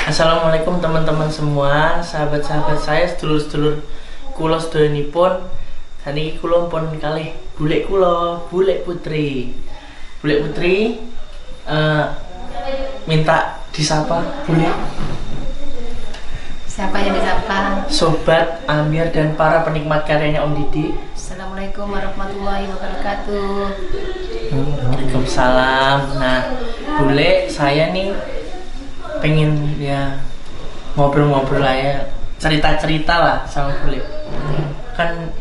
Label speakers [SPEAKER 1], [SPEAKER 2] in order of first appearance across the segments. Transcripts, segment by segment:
[SPEAKER 1] Assalamualaikum teman-teman semua, sahabat-sahabat saya, sedulur-sedulur kula sedoyonipun. Saniki kula pun kalih bulek kula, Bulek Putri. Bulek Putri minta disapa, Bulek.
[SPEAKER 2] Siapa yang disapa?
[SPEAKER 1] Sobat Amir dan para penikmat karyanya Om Didi.
[SPEAKER 2] Assalamualaikum warahmatullahi wabarakatuh.
[SPEAKER 1] Waalaikumsalam. Nah, Bulek, saya nih pengen ya ngobrol-ngobrol lah ya, cerita-cerita lah sama Bulek. Kan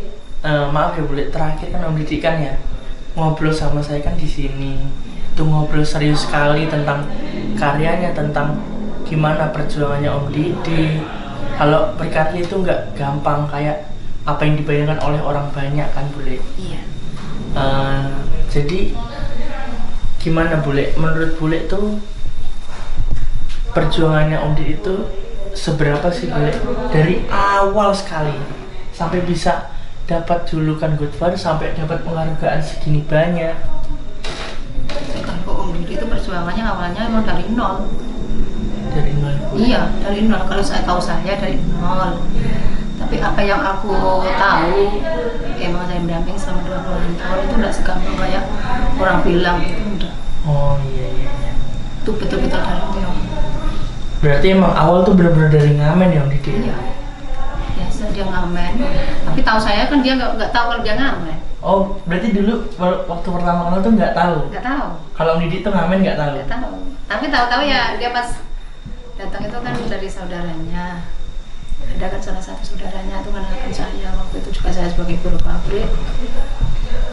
[SPEAKER 1] maaf ya Bulek, terakhir kan Om Didi kan ya ngobrol sama saya kan di sini. Itu ngobrol serius sekali tentang karyanya, tentang gimana perjuangannya Om Didi. Kalau berkarya itu nggak gampang kayak apa yang dibayangkan oleh orang banyak kan Bulek.
[SPEAKER 2] Iya.
[SPEAKER 1] Jadi gimana Bulek? Menurut Bulek tuh perjuangannya Om Didi itu seberapa sih Bulek? Dari awal sekali sampai bisa dapat julukan Godfather, sampai dapat penghargaan segini banyak.
[SPEAKER 2] Kalau Om Didi itu perjuangannya awalnya emang dari nol.
[SPEAKER 1] Dari nol.
[SPEAKER 2] Iya, dari nol. Kalau saya tahu saya dari nol. Tapi apa yang aku tahu, emang saya mendamping selama 20 tahun itu udah segampang kayak orang bilang itu udah.
[SPEAKER 1] Oh iya.
[SPEAKER 2] Itu betul-betul dari nol.
[SPEAKER 1] Berarti emang awal tuh benar-benar dari ngamen ya Om Didi?
[SPEAKER 2] Iya. Biasa dia ngamen. Tapi tahu saya kan dia nggak tahu kalau dia ngamen.
[SPEAKER 1] Oh, berarti dulu waktu pertama kenal tuh nggak tahu?
[SPEAKER 2] Nggak tahu.
[SPEAKER 1] Kalau Om Didi tuh ngamen nggak tahu?
[SPEAKER 2] Nggak tahu. Tapi tahu-tahu ya dia pas datang itu kan dari saudaranya. Ada kan salah satu saudaranya itu mengenalkan saya, waktu itu juga saya sebagai guru pabrik.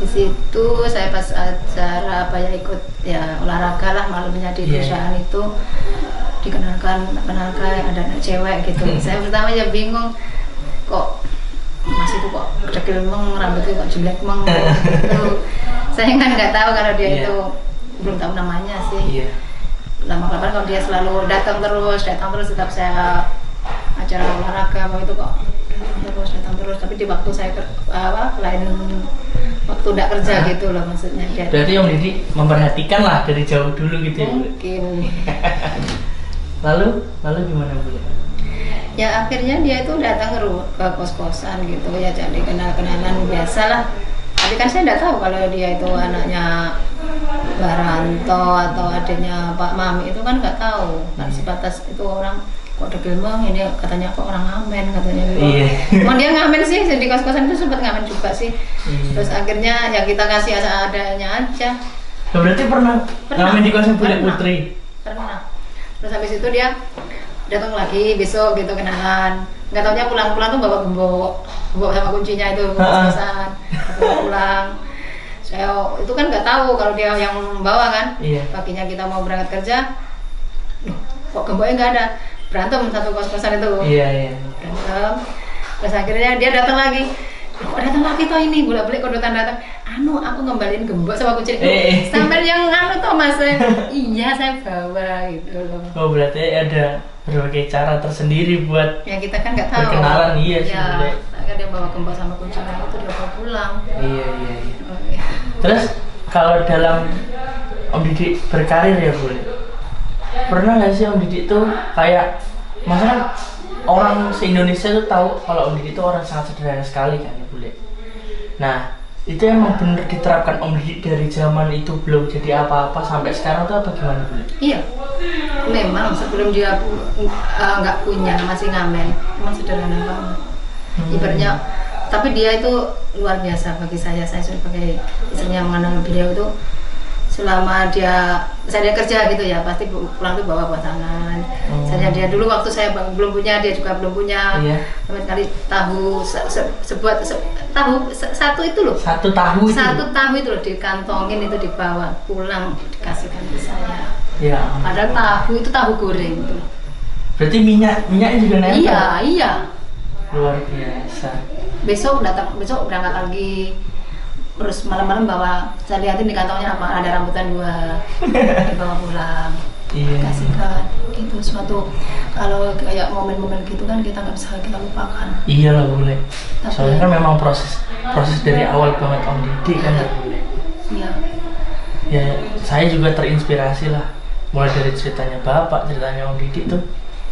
[SPEAKER 2] Di situ saya pas acara apa ya, ikut ya olahraga lah malamnya di perusahaan itu, dikenalkan ada anak cewek gitu. Saya pertama ya bingung, kok masih itu kok dekil meng, rambutnya kok jelek meng gitu. Saya kan nggak tahu kalau dia itu belum tahu namanya sih. Lama-lama kalau dia selalu datang terus tetap saya acara olahraga apa itu kok datang terus, tapi di waktu saya lain waktu tidak kerja gitu loh maksudnya dia.
[SPEAKER 1] Berarti Om Didi memperhatikan lah dari jauh dulu gitu ya?
[SPEAKER 2] Mungkin.
[SPEAKER 1] lalu gimana Bu?
[SPEAKER 2] Ya akhirnya dia itu datang ke kos-kosan gitu ya, jadi kenalan biasa lah. Tapi kan saya tidak tahu kalau dia itu anaknya Mbak Ranto atau adiknya Pak Mami, itu kan nggak tahu. Kan sebatas itu orang kok dekil bang, ini katanya kok orang ngamen katanya gitu. Emang dia ngamen sih, di kos-kosan itu sempat ngamen juga sih. Terus akhirnya ya kita kasih adanya aja.
[SPEAKER 1] Berarti pernah ngamen di kosan Bulek Putri?
[SPEAKER 2] Pernah. Terus habis itu dia datang lagi besok gitu kenalan. Nggak taunya pulang-pulang tuh bawa gembok sama kuncinya itu kos-kosan. Pulang. Saya itu kan nggak tahu kalau dia yang membawa kan. Paginya kita mau berangkat kerja, loh, kok gemboknya nggak ada. Berantem satu kos-kosan itu. Berantem. Terus akhirnya dia datang lagi. Kok datang lagi toh ini, bolak-balik kodotan datang. Aku ngembaliin gembok sama kunci. Sampai yang tuh Mas. Iya, saya bawa gitu loh.
[SPEAKER 1] Oh, berarti ada berbagai cara tersendiri buat
[SPEAKER 2] ya kita kan nggak tahu.
[SPEAKER 1] Perkenalan iya sih.
[SPEAKER 2] Ya, kan dia bawa gembok sama kuncinya itu dia bawa pulang.
[SPEAKER 1] Iya. Terus kalau dalam Om Didi berkarir ya Bu, pernah nggak sih Om Didi tuh kayak masalah orang se-Indonesia tuh tahu kalau Om Didi itu orang sangat sederhana sekali kan ya Bu. Nah itu emang bener diterapkan Om Didi dari zaman itu belum jadi apa-apa sampai sekarang tuh apa gimana Bu?
[SPEAKER 2] Iya, memang sebelum dia nggak punya masih ngamen, memang sederhana banget. Ibaratnya, tapi dia itu luar biasa bagi saya sebagai istrinya mengenal beliau itu. Selama saya kerja gitu ya, pasti pulang tuh bawa pasangan. Misalnya dia dulu waktu saya belum punya, dia juga belum punya. Kali tahu tahu satu itu loh.
[SPEAKER 1] Satu tahu
[SPEAKER 2] itu loh dikantongin, itu dibawa pulang dikasihkan ke saya.
[SPEAKER 1] Ya.
[SPEAKER 2] Padahal tahu itu tahu goreng itu.
[SPEAKER 1] Berarti minyaknya juga nempel.
[SPEAKER 2] Iya.
[SPEAKER 1] Luar biasa.
[SPEAKER 2] Besok berangkat lagi. Terus malam-malam saya lihatin di kantongnya apa, ada rambutan 2 dibawa pulang. Kasihkan itu suatu, kalau kayak momen-momen gitu kan kita nggak bisa kita lupakan.
[SPEAKER 1] Iya lah boleh. Soalnya kan memang proses dari awal banget Om Didi kan ya boleh.
[SPEAKER 2] Iya.
[SPEAKER 1] Ya saya juga terinspirasi lah, mulai dari ceritanya Bapak, ceritanya Om Didi tuh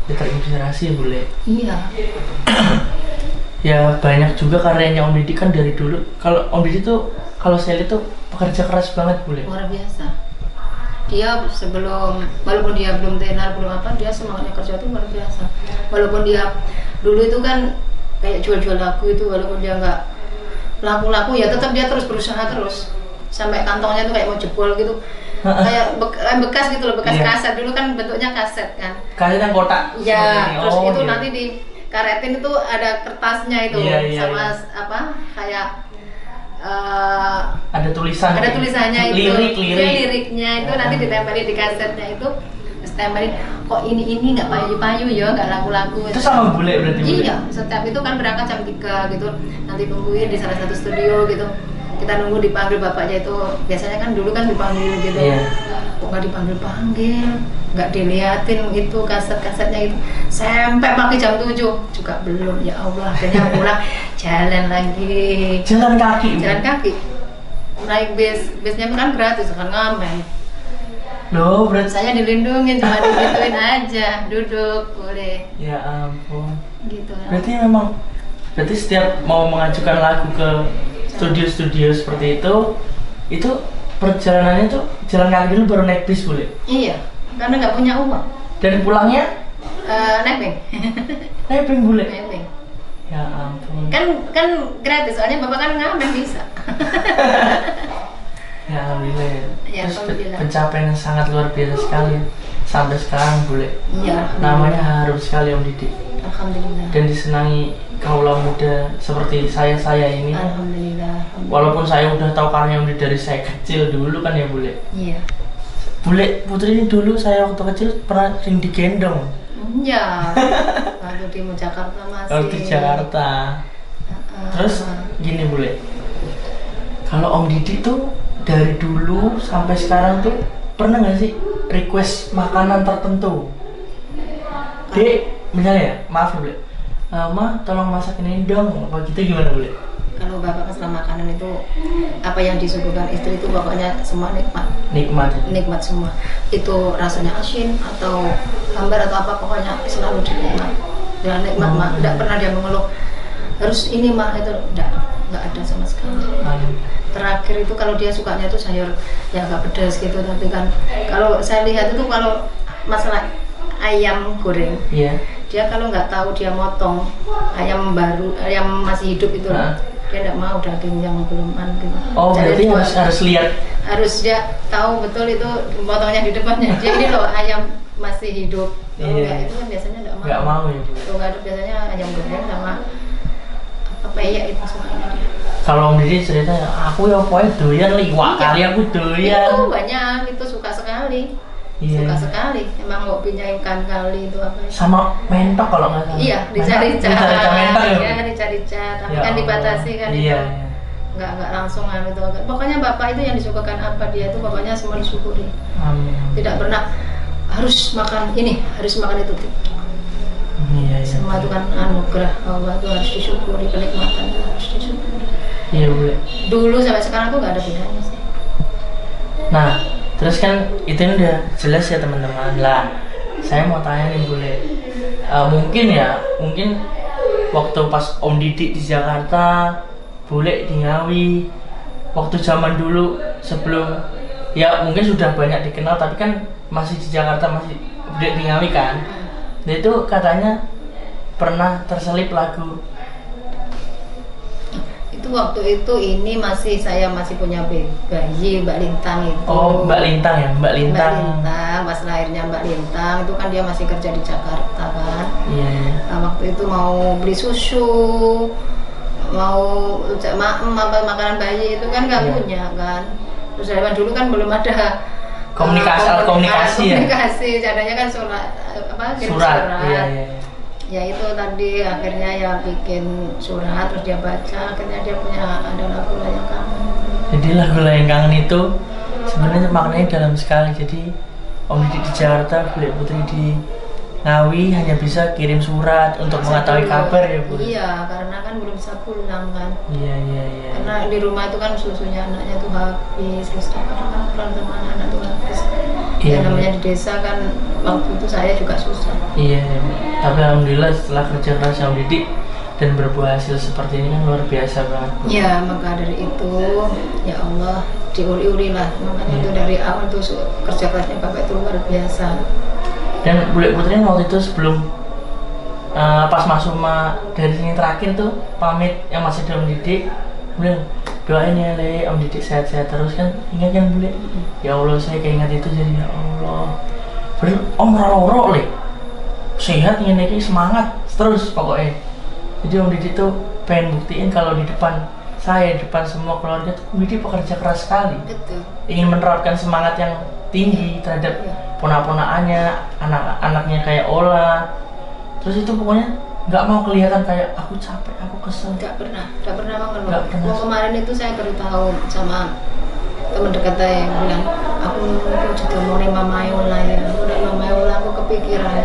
[SPEAKER 1] ya terinspirasi bule.
[SPEAKER 2] Iya.
[SPEAKER 1] Ya banyak juga karyanya Om Didi kan dari dulu. Kalau Om Didi tuh kalau saya lihat tuh pekerja keras banget bule.
[SPEAKER 2] Luar biasa. Dia sebelum, walaupun dia belum tenar belum apa, dia semangatnya kerja tuh luar biasa. Walaupun dia dulu itu kan kayak jual-jual lagu itu, walaupun dia nggak laku-laku ya tetap dia terus berusaha terus sampai kantongnya tuh kayak mau jebol gitu. Kayak bekas gitu loh, bekas kaset dulu kan bentuknya kaset kan.
[SPEAKER 1] Kaset yang kotak.
[SPEAKER 2] Iya, terus itu
[SPEAKER 1] iya.
[SPEAKER 2] nanti di karetin itu ada kertasnya itu sama apa kayak
[SPEAKER 1] ada tulisan.
[SPEAKER 2] Ada tulisannya itu. Liriknya itu nanti
[SPEAKER 1] Ah.
[SPEAKER 2] ditempelin di kasetnya itu. Terus tempelin kok ini nggak payu-payu ya, nggak lagu-lagu.
[SPEAKER 1] Itu sama bule berarti bule?
[SPEAKER 2] Iya, setiap itu kan berangkat jam 3 gitu. Nanti tungguin di salah satu studio gitu. Kita nunggu dipanggil bapaknya itu, biasanya kan dulu kan dipanggil gitu.
[SPEAKER 1] Iya.
[SPEAKER 2] Kok nggak dipanggil, nggak diliatin itu kaset-kasetnya itu sampai pagi jam 7 juga belum. Ya Allah, akhirnya pulang jalan lagi.
[SPEAKER 1] Jalan kaki.
[SPEAKER 2] Jalan kaki. Naik bisnya kan gratis kan ngamen.
[SPEAKER 1] Loh, berarti
[SPEAKER 2] Saya dilindungin cuma digituin aja, duduk boleh.
[SPEAKER 1] ya ampun.
[SPEAKER 2] Gitu.
[SPEAKER 1] Berarti setiap mau mengajukan lagu ke studio-studio seperti itu perjalanannya tuh jalan kaki dulu baru naik bis boleh?
[SPEAKER 2] Iya, karena nggak punya uang.
[SPEAKER 1] Dan pulangnya
[SPEAKER 2] Nebeng.
[SPEAKER 1] nebeng boleh?
[SPEAKER 2] Nebeng.
[SPEAKER 1] Ya ampun.
[SPEAKER 2] Kan gratis, soalnya bapak kan ngamen bisa.
[SPEAKER 1] Ya alhamdulillah.
[SPEAKER 2] Ya,
[SPEAKER 1] Terus
[SPEAKER 2] alhamdulillah.
[SPEAKER 1] pencapaian yang sangat luar biasa sekali ya. Sampai sekarang boleh.
[SPEAKER 2] Iya.
[SPEAKER 1] Namanya harum sekali Om Didi.
[SPEAKER 2] Alhamdulillah.
[SPEAKER 1] Dan disenangi kaula muda seperti saya ini.
[SPEAKER 2] Alhamdulillah.
[SPEAKER 1] Walaupun saya udah tahu karya Om Didi dari saya kecil dulu kan ya bule.
[SPEAKER 2] Iya.
[SPEAKER 1] Bule Putri ini dulu saya waktu kecil pernah sering digendong.
[SPEAKER 2] Iya. Waktu di Jakarta masih.
[SPEAKER 1] Kalau di Jakarta. Terus gini bule, kalau Om Didi tuh dari dulu sampai sekarang tuh pernah nggak sih request makanan tertentu? Dek, misalnya ya, maaf ya bule, Ma tolong masak ini dong, apa gitu gimana bule?
[SPEAKER 2] Kalau bapak masalah makanan itu apa yang disuguhkan istri itu pokoknya semua nikmat. Nikmat semua. Itu rasanya asin atau hambar atau apa pokoknya selalu dinikmat. Ya nikmat mah, tidak pernah dia mengeluh harus ini mah itu nggak ada sama sekali. Terakhir itu kalau dia sukanya tuh sayur ya agak pedas gitu, tapi kan kalau saya lihat itu kalau masalah ayam goreng,
[SPEAKER 1] Iya.
[SPEAKER 2] dia kalau nggak tahu dia motong ayam baru, ayam masih hidup itu dia nggak mau daging yang belum gitu.
[SPEAKER 1] Oh,
[SPEAKER 2] Jadi
[SPEAKER 1] berarti harus lihat.
[SPEAKER 2] harus dia tahu betul itu potongnya di depannya. Dia ini loh ayam masih hidup. Kalau
[SPEAKER 1] Iya.
[SPEAKER 2] nggak itu kan biasanya nggak mau.
[SPEAKER 1] Nggak mau ya bule.
[SPEAKER 2] Kalau nggak ada biasanya ayam goreng sama apa ya itu sukanya dia.
[SPEAKER 1] Kalau Om Didi ceritanya, aku ya pokoknya doyan liwak kali aku doyan.
[SPEAKER 2] Itu banyak, itu suka sekali.
[SPEAKER 1] Iya.
[SPEAKER 2] Suka sekali. Emang hobinya ikan kali itu apa?
[SPEAKER 1] Sama mentok kalau nggak salah.
[SPEAKER 2] Iya, dicari-cari.
[SPEAKER 1] Dicari mentok ya.
[SPEAKER 2] Iya, dicari-cari. Tapi
[SPEAKER 1] Ya
[SPEAKER 2] kan
[SPEAKER 1] Allah.
[SPEAKER 2] dibatasi kan
[SPEAKER 1] Iya,
[SPEAKER 2] itu.
[SPEAKER 1] iya.
[SPEAKER 2] Nggak langsung itu. Pokoknya bapak itu yang disukakan apa dia itu pokoknya semua disyukuri.
[SPEAKER 1] Amin.
[SPEAKER 2] Tidak pernah harus makan ini, harus makan itu.
[SPEAKER 1] Iya, iya.
[SPEAKER 2] Semua itu kan anugerah Allah itu harus disyukuri, kenikmatan itu harus disyukuri.
[SPEAKER 1] Iya bule.
[SPEAKER 2] Dulu sampai sekarang tuh nggak ada bedanya sih.
[SPEAKER 1] Nah, terus kan itu udah jelas ya teman-teman lah. Saya mau tanya nih bule, mungkin waktu pas Om Didi di Jakarta, bule di Ngawi, waktu zaman dulu sebelum ya mungkin sudah banyak dikenal tapi kan masih di Jakarta, masih bule di Ngawi kan. Nah itu katanya pernah terselip lagu.
[SPEAKER 2] Itu waktu itu ini saya masih punya bayi Mbak Lintang itu.
[SPEAKER 1] Oh Mbak Lintang ya, Mbak Lintang.
[SPEAKER 2] Mbak Lintang, pas lahirnya Mbak Lintang itu kan dia masih kerja di Jakarta kan.
[SPEAKER 1] Iya.
[SPEAKER 2] Nah, waktu itu mau beli susu, mau makanan bayi itu kan nggak
[SPEAKER 1] Iya.
[SPEAKER 2] punya kan. Terus zaman dulu kan belum ada
[SPEAKER 1] komunikasi ya.
[SPEAKER 2] Komunikasi, adanya kan kirim
[SPEAKER 1] Surat. Iya.
[SPEAKER 2] Ya itu tadi akhirnya ya bikin surat terus dia baca, akhirnya dia punya ada lagu Layang Kangen.
[SPEAKER 1] Jadi lagu Layang Kangen itu sebenarnya maknanya dalam sekali. Jadi Om Didi di Jakarta, Bule Putri di Ngawi hanya bisa kirim surat untuk mengetahui kabar ya Bu.
[SPEAKER 2] Iya, karena kan belum bisa pulang kan.
[SPEAKER 1] Iya.
[SPEAKER 2] Karena di rumah itu kan susunya anaknya tuh habis, terus kan peran sama anak tuh habis.
[SPEAKER 1] Iya.
[SPEAKER 2] Ya namanya di desa kan waktu itu saya juga susah.
[SPEAKER 1] Iya, tapi alhamdulillah setelah kerja keras Om Didi dan berbuah hasil seperti ini kan luar biasa banget, Bu.
[SPEAKER 2] Ya maka dari itu ya Allah diuri-uri lah, makanya itu dari awal tuh kerja kerasnya Bapak itu luar biasa.
[SPEAKER 1] Dan Bule Putri waktu itu sebelum pas Mas Uma dari sini terakhir tuh pamit yang masih ada Om Didi, bilang doain ya Le, Om Didi sehat-sehat terus kan, ingat kan Bule? Ya Allah saya keinget itu jadi ya Allah. Bener Om roro Le, sehat ini semangat terus pokoknya. Jadi Om Didi tuh pengen buktiin kalau di depan saya, di depan semua keluarga tuh Om Didi pekerja keras sekali.
[SPEAKER 2] Betul.
[SPEAKER 1] Ingin menerapkan semangat yang tinggi terhadap ponak-ponakannya, anak-anaknya kayak Ola. Terus itu pokoknya nggak mau kelihatan kayak aku capek, aku kesel.
[SPEAKER 2] Nggak pernah banget.
[SPEAKER 1] Nggak pernah.
[SPEAKER 2] Mau kemarin itu saya baru tahu sama teman dekat saya yang bilang, aku juga mau nih Mama Yola ya, udah Mama Yola aku kepikiran.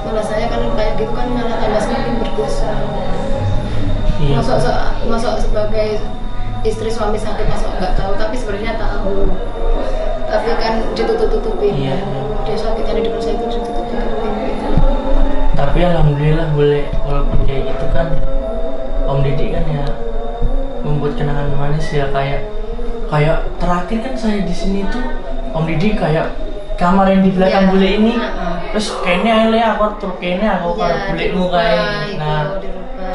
[SPEAKER 2] Malah saya kan kayak gitu kan malah tambah semakin berdosa.
[SPEAKER 1] Iya.
[SPEAKER 2] Masuk sebagai istri suami sakit masuk nggak tahu, tapi sebenarnya tahu. Tapi kan ditutup-tutupin.
[SPEAKER 1] Iya.
[SPEAKER 2] Dia sakitnya di depan saya itu ditutup-tutupin gitu.
[SPEAKER 1] Tapi alhamdulillah boleh, walaupun kayak gitu kan Om Didi kan ya membuat kenangan manis ya, kayak terakhir kan saya di sini tuh Om Didi kayak kamar yang di belakang Bule ini. Terus kayaknya aku tuh kayaknya aku kalau Bulemu kayak nah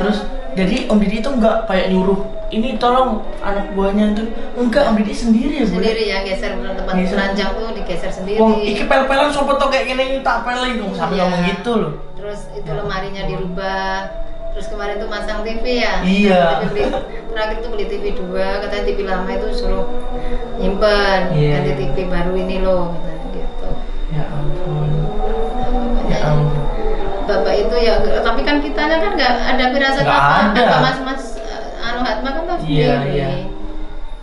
[SPEAKER 1] terus jadi Om Didi itu enggak kayak nyuruh ini tolong anak buahnya itu, enggak, Om Didi sendiri ya Bule.
[SPEAKER 2] Sendiri ya, geser tempat ranjang tuh digeser sendiri.
[SPEAKER 1] Wong iki pel-pelan sopo to kayak gini tak pelin dong sampai ngomong gitu loh.
[SPEAKER 2] Terus itu lemarinya dirubah. Terus kemarin tuh masang TV ya.
[SPEAKER 1] Iya.
[SPEAKER 2] Terakhir tuh beli TV 2, katanya TV lama itu suruh nyimpen, ganti TV baru ini loh, gitu.
[SPEAKER 1] Ya ampun.
[SPEAKER 2] Ya ampun. Bapak itu ya, tapi kan kitanya kan nggak ada firasat apa mas Hatma kan tahu sendiri.
[SPEAKER 1] Iya.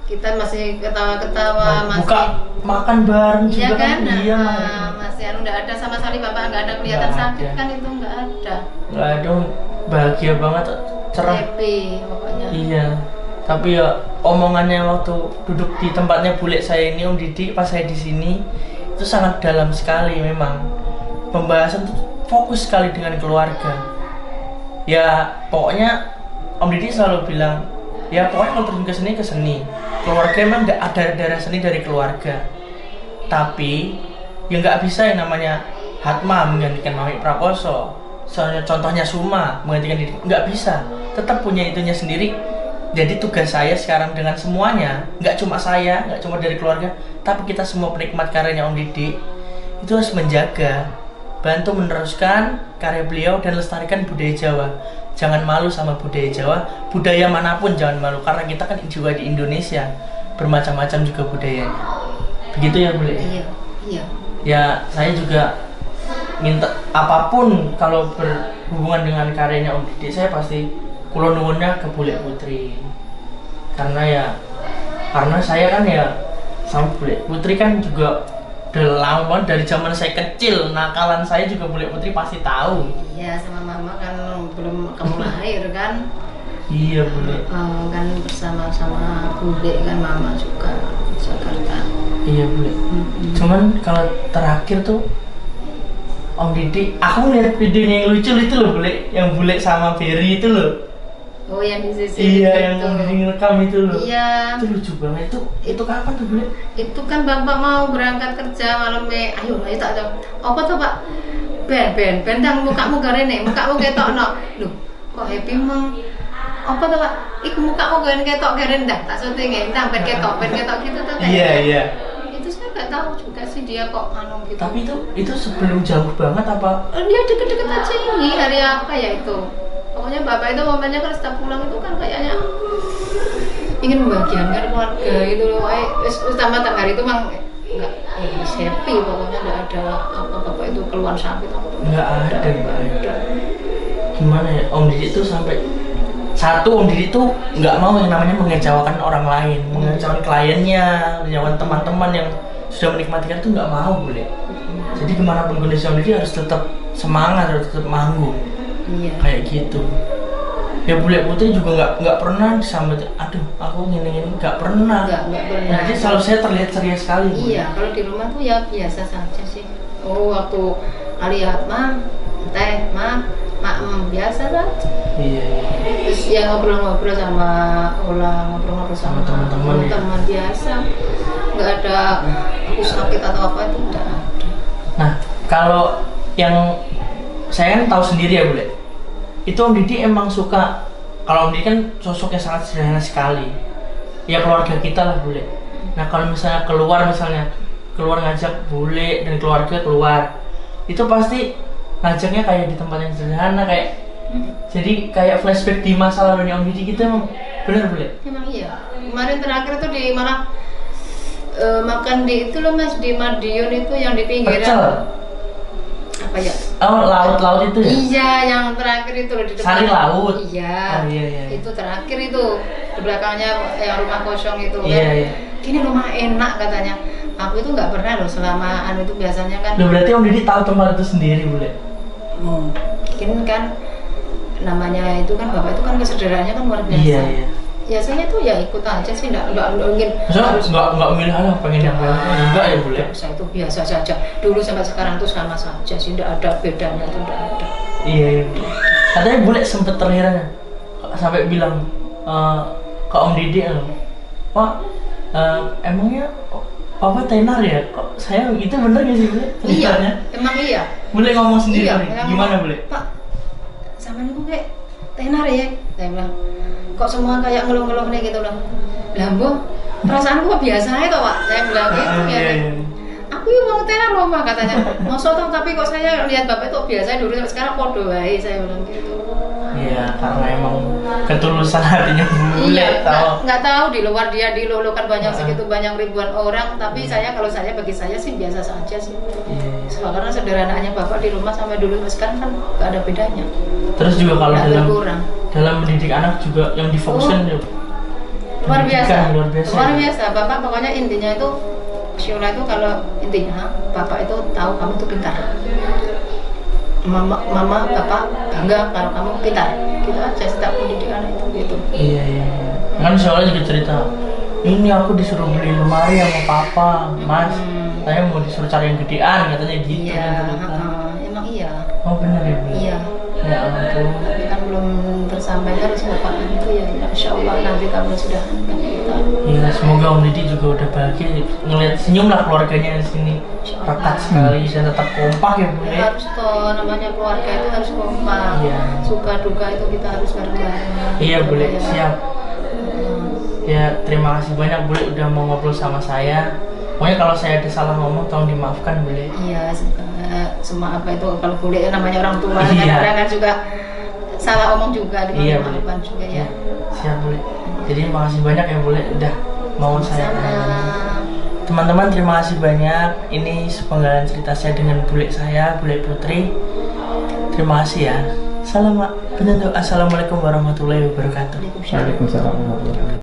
[SPEAKER 2] Kita masih ketawa-ketawa, masih
[SPEAKER 1] buka makan bareng
[SPEAKER 2] iya
[SPEAKER 1] juga
[SPEAKER 2] kan?
[SPEAKER 1] Iya.
[SPEAKER 2] Masih nggak ada sama sekali Bapak nggak ada kelihatan sakit kan, itu nggak ada.
[SPEAKER 1] Nggak ada, bahagia banget, cerah.
[SPEAKER 2] Happy pokoknya.
[SPEAKER 1] Iya. Tapi ya omongannya waktu duduk di tempatnya bule saya ini Om Didi pas saya di sini itu sangat dalam sekali memang. Pembahasan tuh fokus sekali dengan keluarga. Ya pokoknya Om Didi selalu bilang, ya pokoknya kalau terjun ke seni, keluarga memang ada darah seni dari keluarga. Tapi ya nggak bisa yang namanya Hatma menggantikan Mami Prakoso, soalnya contohnya Suma menggantikan diri, nggak bisa. Tetap punya itunya sendiri. Jadi tugas saya sekarang dengan semuanya, nggak cuma saya, nggak cuma dari keluarga, tapi kita semua penikmat karyanya Om Didi itu harus menjaga, bantu meneruskan karya beliau dan lestarikan budaya Jawa. Jangan malu sama budaya Jawa, budaya manapun jangan malu, karena kita kan juga di Indonesia, bermacam-macam juga budayanya. Begitu ya Bule?
[SPEAKER 2] Iya.
[SPEAKER 1] Ya saya juga minta apapun kalau berhubungan dengan karyanya Om Didi, saya pasti kulo nuwunnya ke Bule Putri. Karena saya kan ya sama Bule Putri kan juga udah lama dari zaman saya kecil, nakalan saya juga Bule Putri pasti tahu.
[SPEAKER 2] Iya, sama Mama kan belum kamu lahir kan.
[SPEAKER 1] Iya Bule.
[SPEAKER 2] Kan bersama-sama Bule kan Mama juga di Jakarta.
[SPEAKER 1] Iya Bule. Cuman kalau terakhir tuh Om Didi, aku ngeliat videonya yang lucu itu loh Bule, yang Bule sama Berry itu loh.
[SPEAKER 2] Oh yang di sisi
[SPEAKER 1] iya, yang Om Didi ngerekam itu loh.
[SPEAKER 2] Iya.
[SPEAKER 1] Itu lucu banget. Itu kapan tuh Bule?
[SPEAKER 2] Itu kan Bapak mau berangkat kerja malam ayo tak ada. Apa tuh Pak? Ben tang mukamu garene, mukamu ketokno. Loh, kok happy mong? Apa tuh Pak? Iku mukamu ketok garene dah. Tak syuting tang ben ketok gitu tuh kayak.
[SPEAKER 1] Iya.
[SPEAKER 2] Itu saya nggak tahu juga sih dia kok gitu.
[SPEAKER 1] Tapi itu sebelum jauh banget apa?
[SPEAKER 2] Dia deket-deket aja ini hari apa ya itu? Pokoknya Bapak itu momennya kan setiap pulang itu kan kayaknya ingin membahagiakan keluarga gitu loh. Utama hari itu memang nggak happy, pokoknya nggak ada apa Bapak itu keluar sakit apa
[SPEAKER 1] nggak ada. Gimana ya Om Didi itu sampai Om Didi itu nggak mau yang namanya mengecewakan orang lain, mengecewakan kliennya, mengecewakan teman-teman yang sudah menikmati kan itu nggak mau Bule. Jadi gimana pun kondisi Om Didi harus tetap semangat, harus tetap manggung.
[SPEAKER 2] Iya.
[SPEAKER 1] Kayak gitu. ya Bule Putri juga nggak pernah disambut, aduh aku gini nggak pernah.
[SPEAKER 2] Nggak pernah.
[SPEAKER 1] Jadi selalu saya terlihat ceria sekali.
[SPEAKER 2] Iya, kalau di rumah tuh ya biasa saja sih. Oh, waktu lihat mah, teh, mah, biasa saja.
[SPEAKER 1] Iya.
[SPEAKER 2] Terus ya ngobrol-ngobrol sama ngobrol-ngobrol sama teman-teman biasa. Nggak ada aku sakit atau apa itu nggak ada.
[SPEAKER 1] Nah, kalau yang saya kan tahu sendiri ya Bule, itu Om Didi emang suka, kalau Om Didi kan sosoknya sangat sederhana sekali. Ya keluarga kita lah Bule. Nah kalau misalnya keluar ngajak Bule dan keluarga keluar, itu pasti ngajaknya kayak di tempat yang sederhana, kayak jadi kayak flashback di masa lalunya Om Didi gitu, emang bener Bule?
[SPEAKER 2] Emang iya. Kemarin terakhir tuh di malah makan di itu loh Mas, di Madiun itu yang di pinggiran.
[SPEAKER 1] Pecel.
[SPEAKER 2] Apa ya?
[SPEAKER 1] Oh, laut itu ya?
[SPEAKER 2] Iya, yang terakhir itu loh di depan.
[SPEAKER 1] Sari laut.
[SPEAKER 2] Iya.
[SPEAKER 1] Oh, iya.
[SPEAKER 2] Itu terakhir itu di belakangnya yang rumah kosong itu
[SPEAKER 1] Iya,
[SPEAKER 2] kan.
[SPEAKER 1] iya.
[SPEAKER 2] Ini rumah enak katanya. Aku itu nggak pernah loh selama itu biasanya kan.
[SPEAKER 1] Loh, berarti Om Didi tahu tempat itu sendiri Bule?
[SPEAKER 2] Mungkin kan namanya itu kan bapak itu kan kesederhanaannya kan luar biasa.
[SPEAKER 1] Iya.
[SPEAKER 2] Biasanya tuh ya ikut aja sih, nggak ingin
[SPEAKER 1] harus nggak milih hal pengen yang lain enggak ya Bule?
[SPEAKER 2] Saya itu biasa saja dulu sampai sekarang tuh sama saja sih, nggak ada bedanya tuh, nggak ada.
[SPEAKER 1] Iya. Katanya Bule sempet terheran sampai bilang ke Om Didi, Pak, emangnya Papa tenar ya? Kok saya itu bener gak sih Bule?
[SPEAKER 2] Iya, emang iya.
[SPEAKER 1] Bule ngomong sendiri,
[SPEAKER 2] Iya,
[SPEAKER 1] gimana Bule?
[SPEAKER 2] Pak, sama niku kayak tenar ya? Saya bilang, kok semua kayak ngeluh-ngeluh nih gitu loh. Lambo, perasaanku kok biasa aja Pak. Saya bilang gitu ya.
[SPEAKER 1] Iya.
[SPEAKER 2] Aku yuk mau tenar loh Pak katanya. Masa toh, tapi kok saya lihat bapak itu biasa dulu sampai sekarang podo wae, saya bilang gitu.
[SPEAKER 1] Iya, karena emang ketulusan hatinya Bule.
[SPEAKER 2] Iya,
[SPEAKER 1] tahu.
[SPEAKER 2] nggak tahu di luar dia dilulukan banyak segitu banyak ribuan orang, tapi bagi saya sih biasa saja sih.
[SPEAKER 1] Iya.
[SPEAKER 2] Karena sederhananya bapak di rumah sampai dulu sampai sekarang kan nggak ada bedanya.
[SPEAKER 1] Terus juga kalau
[SPEAKER 2] berkurang.
[SPEAKER 1] dalam mendidik anak juga yang difokuskan
[SPEAKER 2] luar biasa.
[SPEAKER 1] Luar biasa.
[SPEAKER 2] Bapak pokoknya intinya itu Syula itu kalau intinya bapak itu tahu kamu tuh pintar. Mama, bapak bangga kalau kamu pintar. Gitu aja setiap mendidik anak itu gitu.
[SPEAKER 1] Iya. Kan soalnya juga cerita, ini aku disuruh beli lemari sama papa, Mas. Saya mau disuruh cari yang gedean, katanya gitu.
[SPEAKER 2] Iya, emang iya.
[SPEAKER 1] Oh benar ya Bu?
[SPEAKER 2] Iya.
[SPEAKER 1] Ya ampun.
[SPEAKER 2] Tapi kan belum tersampaikan bapak itu ya, insya Allah nanti kamu sudah kan kita.
[SPEAKER 1] Iya, semoga Om Didi juga udah bahagia ngelihat senyum lah keluarganya di sini. Rekat sekali dan tetap kompak ya Bu.
[SPEAKER 2] Ya, harus toh, namanya keluarga itu harus kompak.
[SPEAKER 1] Iya.
[SPEAKER 2] Suka duka itu kita harus bareng-bareng.
[SPEAKER 1] Iya Bu, siap. Ya terima kasih banyak Bu udah mau ngobrol sama saya. Pokoknya kalau saya ada salah ngomong tolong dimaafkan Bu.
[SPEAKER 2] Iya, semua apa itu kalau boleh namanya orang tua
[SPEAKER 1] Iya.
[SPEAKER 2] kadang-kadang kan juga salah omong juga
[SPEAKER 1] Iya,
[SPEAKER 2] dimaafkan juga ya.
[SPEAKER 1] Siap Bu. Jadi makasih banyak ya Bu udah mau saya. Teman-teman terima kasih banyak. Ini sepenggalan cerita saya dengan Bule saya, Bule Putri. Terima kasih ya. Assalamualaikum warahmatullahi wabarakatuh.
[SPEAKER 2] Waalaikumsalam.